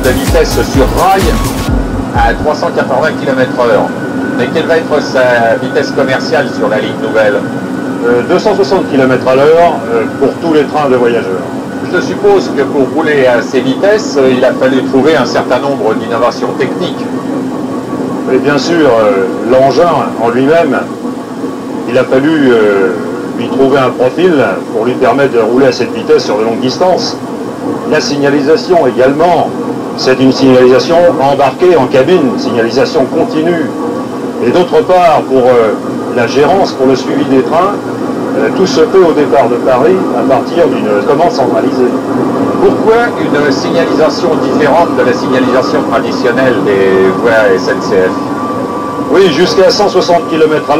de vitesse sur rail à 380 km/h. Mais quelle va être sa vitesse commerciale sur la ligne nouvelle? 260 km/h pour tous les trains de voyageurs. Je suppose que pour rouler à ces vitesses, il a fallu trouver un certain nombre d'innovations techniques. Et bien sûr, l'engin en lui-même, il a fallu lui trouver un profil pour lui permettre de rouler à cette vitesse sur de longues distances. La signalisation également, c'est une signalisation embarquée en cabine, signalisation continue. Et d'autre part, pour la gérance, pour le suivi des trains, tout se fait au départ de Paris à partir d'une commande centralisée. Pourquoi une signalisation différente de la signalisation traditionnelle des voies SNCF? Oui, jusqu'à 160 km/h,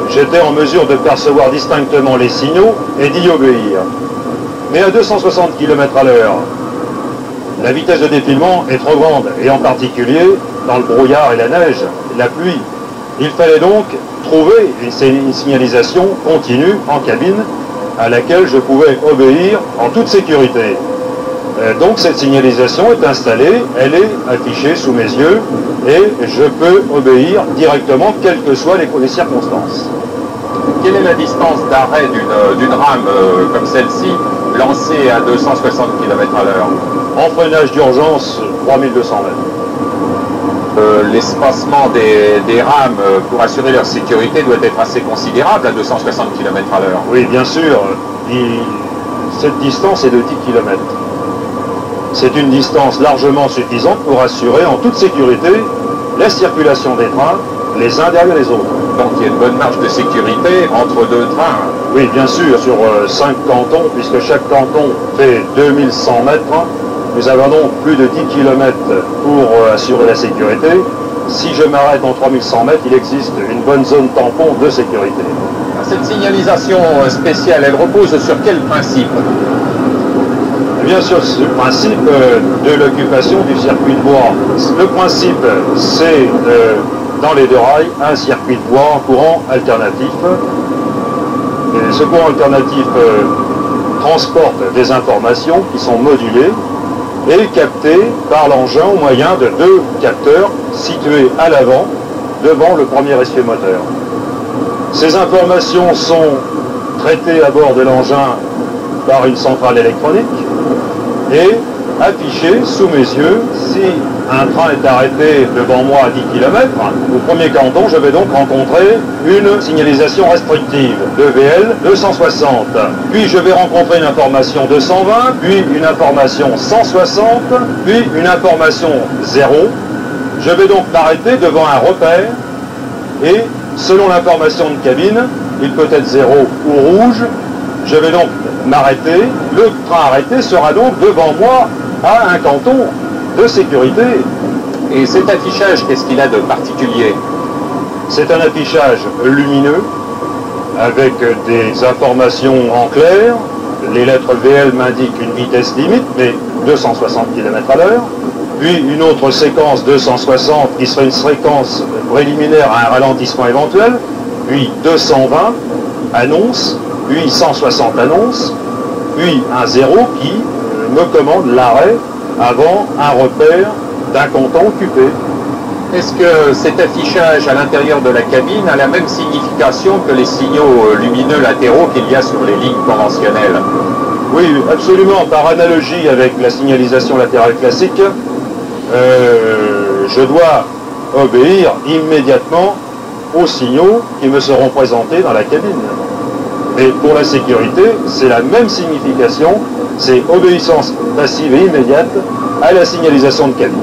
j'étais en mesure de percevoir distinctement les signaux et d'y obéir. Mais à 260 km/h, la vitesse de défilement est trop grande, et en particulier dans le brouillard et la neige, la pluie. Il fallait donc trouver une signalisation continue en cabine à laquelle je pouvais obéir en toute sécurité. Donc cette signalisation est installée, elle est affichée sous mes yeux et je peux obéir directement quelles que soient les circonstances. Quelle est la distance d'arrêt d'une rame comme celle-ci lancée à 260 km/h? En freinage d'urgence, 3200 mètres. L'espacement des rames pour assurer leur sécurité doit être assez considérable à 260 km/h. Oui, bien sûr. Cette distance est de 10 km. C'est une distance largement suffisante pour assurer en toute sécurité la circulation des trains, les uns derrière les autres. Donc il y a une bonne marge de sécurité entre deux trains. Oui, bien sûr, sur 5 cantons, puisque chaque canton fait 2100 mètres, nous avons donc plus de 10 km pour assurer la sécurité. Si je m'arrête en 3100 mètres, il existe une bonne zone tampon de sécurité. Cette signalisation spéciale, elle repose sur quel principe? Bien sûr, ce principe de l'occupation du circuit de bois. Le principe, c'est dans les deux rails, un circuit de bois en courant alternatif. Et ce courant alternatif transporte des informations qui sont modulées et captées par l'engin au moyen de deux capteurs situés à l'avant, devant le premier essieu moteur. Ces informations sont traitées à bord de l'engin par une centrale électronique et affichées sous mes yeux. Si un train est arrêté devant moi à 10 km, au premier canton, je vais donc rencontrer une signalisation restrictive de VL 260. Puis je vais rencontrer une information 220, puis une information 160, puis une information 0. Je vais donc m'arrêter devant un repère et selon l'information de cabine, il peut être 0 ou rouge. Je vais donc m'arrêter. Le train arrêté sera donc devant moi à un canton de sécurité. Et cet affichage, qu'est-ce qu'il a de particulier? C'est un affichage lumineux avec des informations en clair. Les lettres VL m'indiquent une vitesse limite, mais 260 km/h. Puis une autre séquence 260 qui serait une séquence préliminaire à un ralentissement éventuel. Puis 220 annonce, puis 160 annonce, puis un 0 qui me commande l'arrêt avant un repère d'un canton occupé. Est-ce que cet affichage à l'intérieur de la cabine a la même signification que les signaux lumineux latéraux qu'il y a sur les lignes conventionnelles? Oui, absolument. Par analogie avec la signalisation latérale classique, je dois obéir immédiatement aux signaux qui me seront présentés dans la cabine. Et pour la sécurité, c'est la même signification, c'est obéissance passive et immédiate à la signalisation de cabine.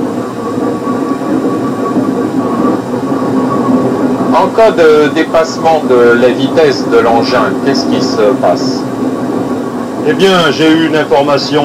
En cas de dépassement de la vitesse de l'engin, qu'est-ce qui se passe? Eh bien, j'ai eu une information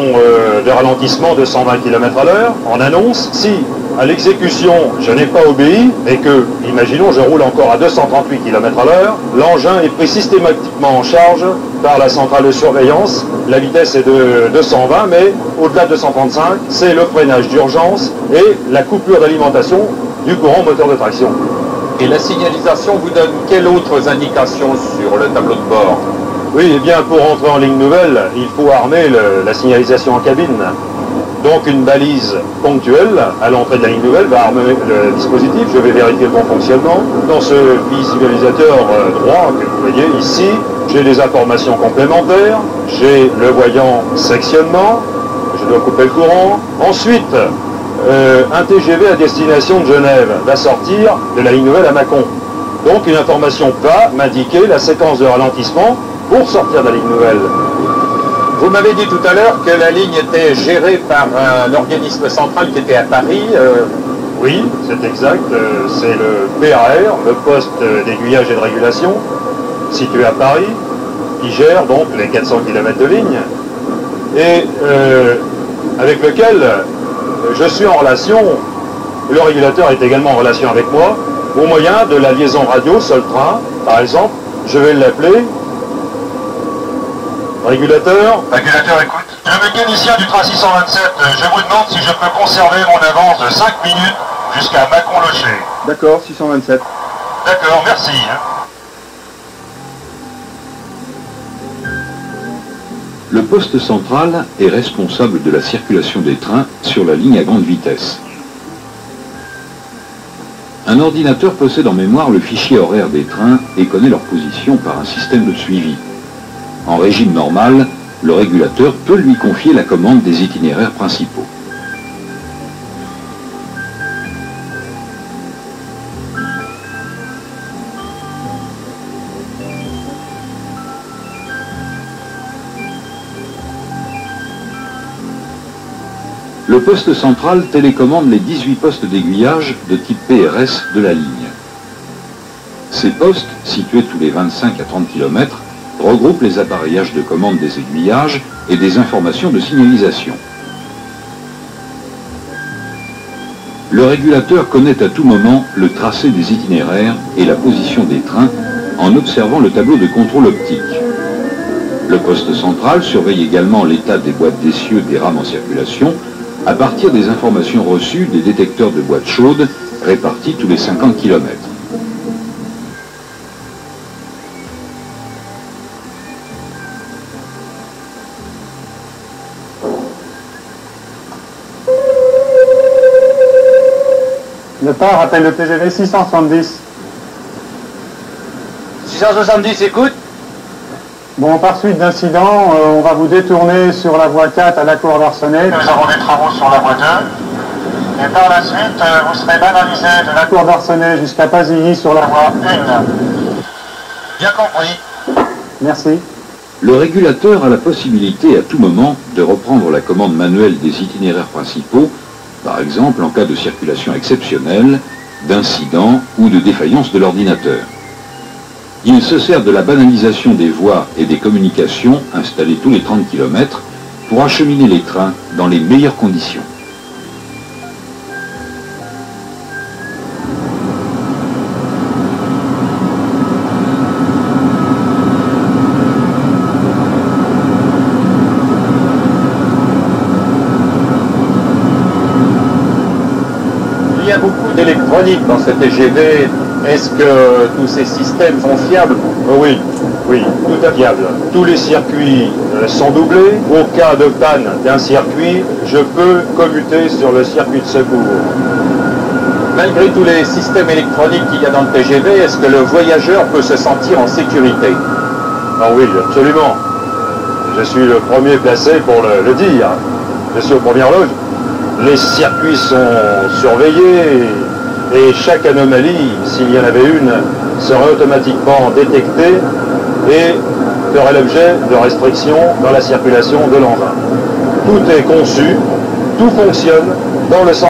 de ralentissement de 120 km/h en annonce. Si, à l'exécution, je n'ai pas obéi et que, imaginons, je roule encore à 238 km/h, l'engin est pris systématiquement en charge par la centrale de surveillance. La vitesse est de 220, mais au-delà de 235, c'est le freinage d'urgence et la coupure d'alimentation du courant moteur de traction. Et la signalisation vous donne quelles autres indications sur le tableau de bord? Oui, eh bien, pour entrer en ligne nouvelle, il faut armer la signalisation en cabine. Donc une balise ponctuelle à l'entrée de la ligne nouvelle va armer le dispositif. Je vais vérifier le bon fonctionnement. Dans ce visualisateur droit que vous voyez ici, j'ai des informations complémentaires. J'ai le voyant sectionnement. Je dois couper le courant. Ensuite, un TGV à destination de Genève va sortir de la ligne nouvelle à Mâcon. Donc une information va m'indiquer la séquence de ralentissement pour sortir de la ligne nouvelle. Vous m'avez dit tout à l'heure que la ligne était gérée par un organisme central qui était à Paris. Oui, c'est exact. C'est le PAR, le poste d'aiguillage et de régulation, situé à Paris, qui gère donc les 400 km de ligne, et avec lequel je suis en relation. Le régulateur est également en relation avec moi, au moyen de la liaison radio Sol-Train, par exemple. Je vais l'appeler. Régulateur. Régulateur, écoute. Le mécanicien du train 627, je vous demande si je peux conserver mon avance de 5 minutes jusqu'à Mâcon-Locher. D'accord, 627. D'accord, merci. Le poste central est responsable de la circulation des trains sur la ligne à grande vitesse. Un ordinateur possède en mémoire le fichier horaire des trains et connaît leur position par un système de suivi. En régime normal, le régulateur peut lui confier la commande des itinéraires principaux. Le poste central télécommande les 18 postes d'aiguillage de type PRS de la ligne. Ces postes, situés tous les 25 à 30 km, regroupent les appareillages de commande des aiguillages et des informations de signalisation. Le régulateur connaît à tout moment le tracé des itinéraires et la position des trains en observant le tableau de contrôle optique. Le poste central surveille également l'état des boîtes d'essieu des rames en circulation à partir des informations reçues des détecteurs de boîtes chaudes répartis tous les 50 km. Le port appelle le TGV 670. 670, écoute. Bon, par suite d'incident, on va vous détourner sur la voie 4 à la cour d'Arsenal. Nous avons des travaux sur la voie 2. Et par la suite, vous serez banalisé de la Cour d'Arsenal jusqu'à Pasilly sur la voie voie 1. Bien compris. Merci. Le régulateur a la possibilité à tout moment de reprendre la commande manuelle des itinéraires principaux, par exemple en cas de circulation exceptionnelle, d'incident ou de défaillance de l'ordinateur. Il se sert de la banalisation des voies et des communications installées tous les 30 km pour acheminer les trains dans les meilleures conditions. Il y a beaucoup d'électronique dans ce TGV. Est-ce que tous ces systèmes sont fiables? Oui, tout à fiable. Tous les circuits sont doublés. Au cas de panne d'un circuit, je peux commuter sur le circuit de secours. Malgré tous les systèmes électroniques qu'il y a dans le TGV, est-ce que le voyageur peut se sentir en sécurité? Ah oui, absolument. Je suis le premier placé pour le dire. Je suis aux premières loges. Les circuits sont surveillés et chaque anomalie, s'il y en avait une, serait automatiquement détectée et ferait l'objet de restrictions dans la circulation de l'engin. Tout est conçu, tout fonctionne dans le sens